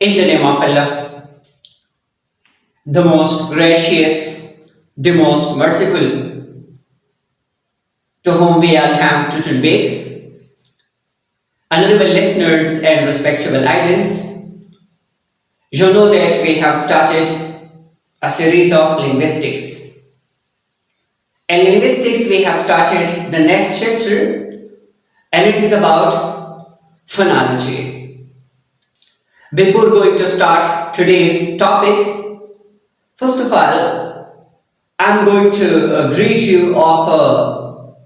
In the name of Allah, the most gracious, the most merciful, to whom we all have to turn back. Honourable listeners and respectable audience, you know that we have started a series of linguistics. In linguistics, we have started the next chapter, and it is about phonology. Before going to start today's topic, first of all, I'm going to greet you of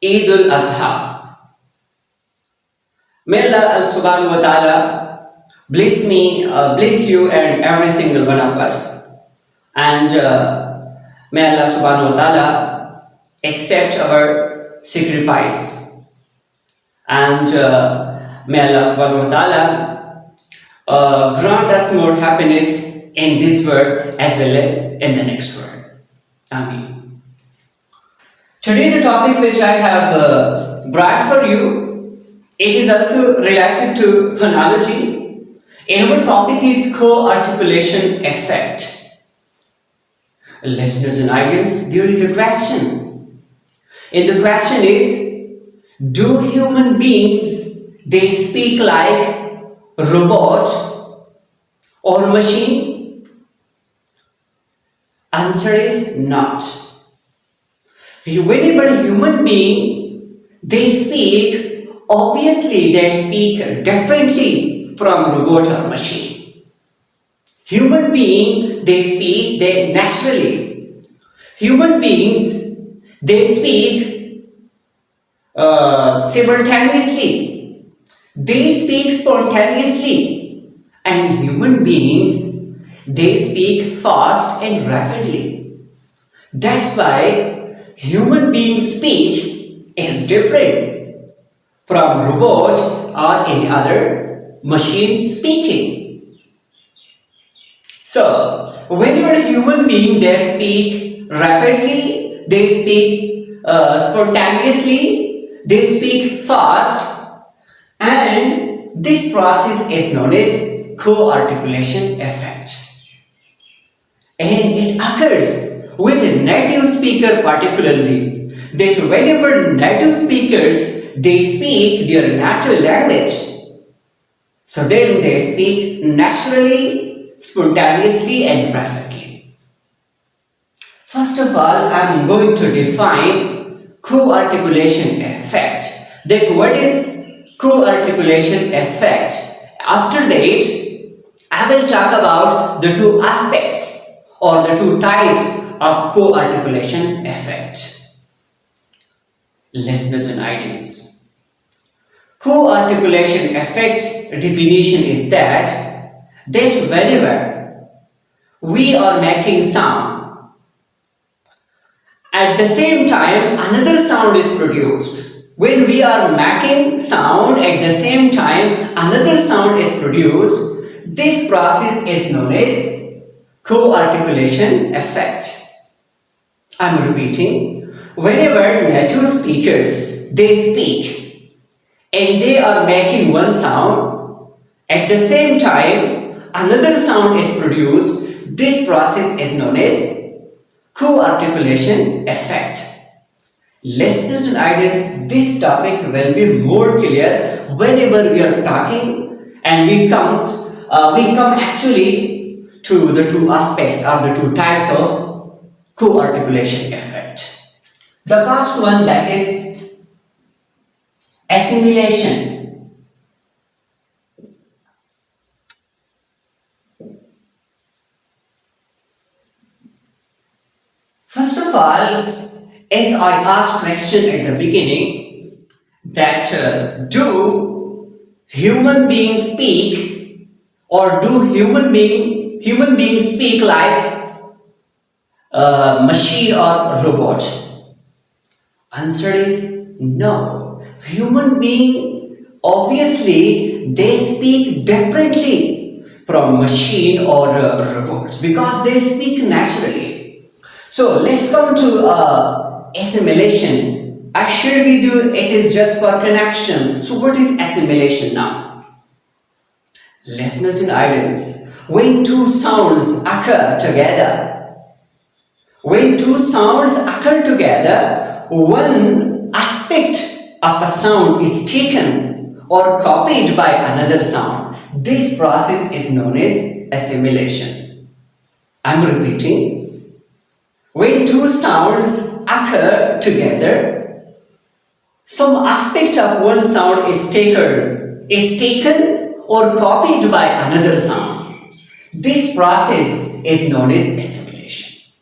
Edul Azha. May Allah subhanahu wa ta'ala bless me, bless you and every single one of us. And may Allah subhanahu wa ta'ala accept our sacrifice. And may Allah subhanahu wa ta'ala grant us more happiness in this world as well as in the next world. Aameen. Today the topic which I have brought for you, it is also related to phonology, and our topic is co-articulation effect. Listeners and audience, there is a question, and the question is, do human beings, they speak like robot or machine? Answer is not. Whenever human being, they speak, obviously they speak differently from robot or machine. Human being, they speak they naturally. Human beings, they speak simultaneously. They speak spontaneously. And human beings, they speak fast and rapidly. That's why human being speech is different from robot or any other machine speaking. So, when you are a human being, they speak rapidly, they speak spontaneously, they speak fast, and this process is known as co-articulation effect. And it occurs with a native speaker particularly, that whenever native speakers, they speak their natural language, so then they speak naturally, spontaneously and rapidly. First of all, I am going to define co-articulation effect. That what is co-articulation effect? After that, I will talk about the two aspects or the two types of co-articulation effect. Listeners and audience, co-articulation effect's definition is that whenever we are making sound, at the same time another sound is produced. When we are making sound, at the same time another sound is produced, this process is known as co-articulation effect. I am repeating. Whenever native speakers, they speak and they are making one sound, at the same time another sound is produced, this process is known as co-articulation effect. Listeners and audience, this topic will be more clear whenever we are talking and we come actually to the two aspects or the two types of co-articulation effect. The first one, that is assimilation. First of all, as I asked question at the beginning, that do human beings speak, or do human beings speak like machine or robot? Answer is no. Human being, obviously they speak differently from machine or robots because they speak naturally. So let's come to assimilation. I shared with you it is just for connection. So what is assimilation now? Listeners and audience, when two sounds occur together, one aspect of a sound is taken or copied by another sound. This process is known as assimilation. I'm repeating. When two sounds occur together, some aspect of one sound is taken or copied by another sound. This process is known as assimilation.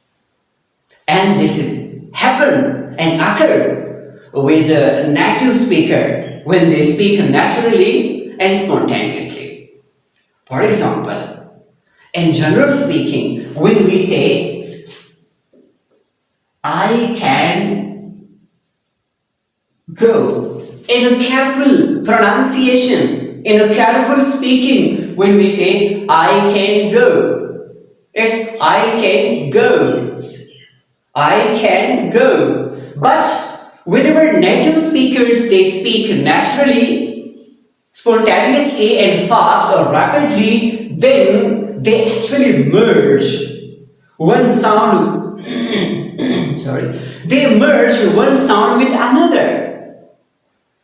And this is happen and occur with the native speaker when they speak naturally and spontaneously. For example, in general speaking, when we say, I can go, in a careful pronunciation, in a careful speaking, when we say, I can go, it's I can go. I can go. But whenever native speakers, they speak naturally, spontaneously and fast or rapidly, then they actually merge one sound they merge one sound with another.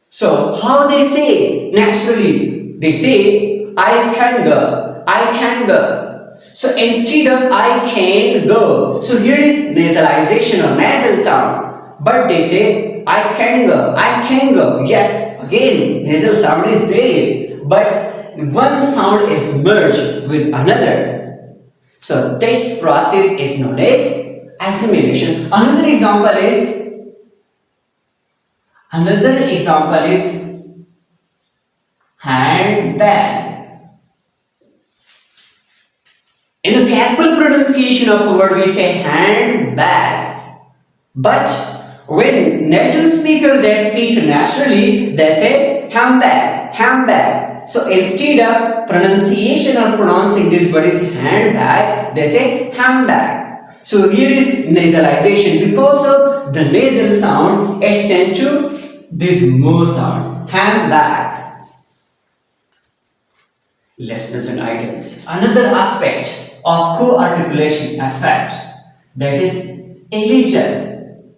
So how they say naturally? They say I can go, I can go. So instead of I can go, so here is nasalization or nasal sound, but they say I can go, I can go. Yes, again nasal sound is there, but one sound is merged with another. So this process is known as assimilation. Another example is handbag. In a careful pronunciation of a word, we say handbag. But when native speaker they speak naturally, they say handbag, handbag. So instead of pronunciation or pronouncing this word is handbag, they say handbag. So here is nasalization. Because of the nasal sound, it's tend to this mo sound, handbag. Listeners and audience, another aspect of co-articulation effect, that is elision.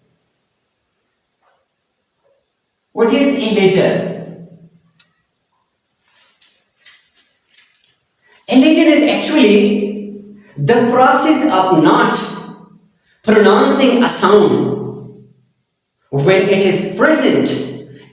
What is elision? Elision is actually the process of not pronouncing a sound when it is present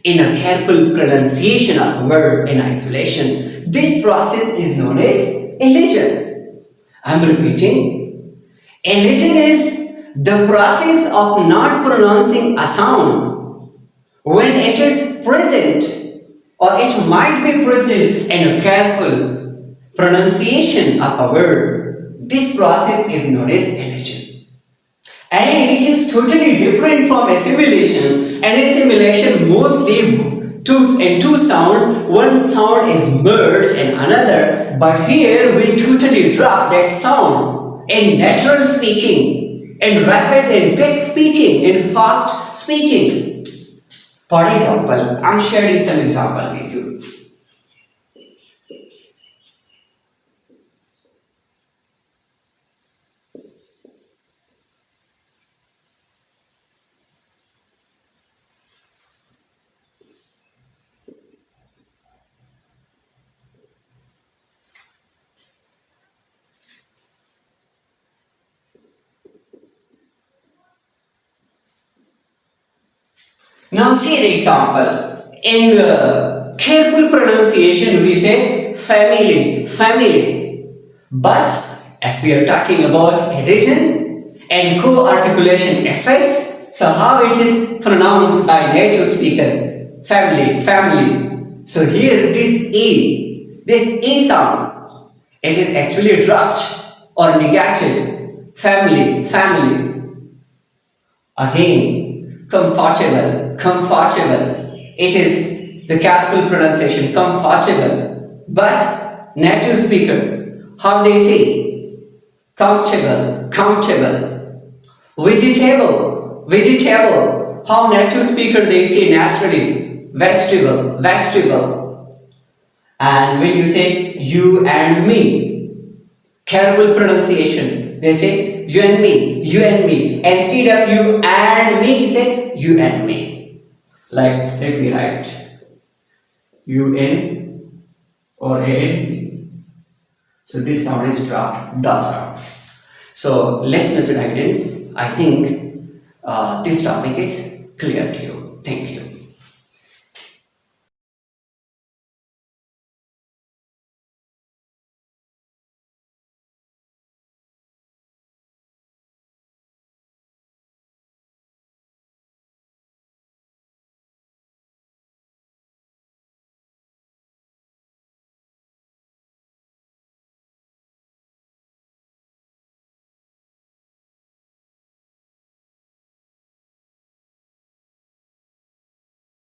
in a careful pronunciation of a word in isolation. This process is known as elision. I am repeating. Elision is the process of not pronouncing a sound when it is present or it might be present in a careful pronunciation of a word. This process is known as elision. And it is totally different from assimilation. And assimilation mostly two sounds, one sound is merged in another, but here we totally drop that sound in natural speaking, in rapid and quick speaking, in fast speaking. For example, I'm sharing some example with you. Now see the example. In careful pronunciation we say family, family. But if we are talking about elision and co-articulation effect, so how it is pronounced by native speaker? Family, family. So here this E sound, it is actually dropped or negated. Family, family. Again, comfortable, comfortable. It is the careful pronunciation, comfortable. But native speaker, how they say? Comfortable, comfortable. Vegetable, vegetable. How native speaker they say naturally? Vegetable, vegetable. And when you say you and me, careful pronunciation. They say you and me, you and me. Instead of you and me, say you and me. Like, let me write you and or a and me. So this sound is dropped, da sound. So listeners and guidance, I think this topic is clear to you. Thank you.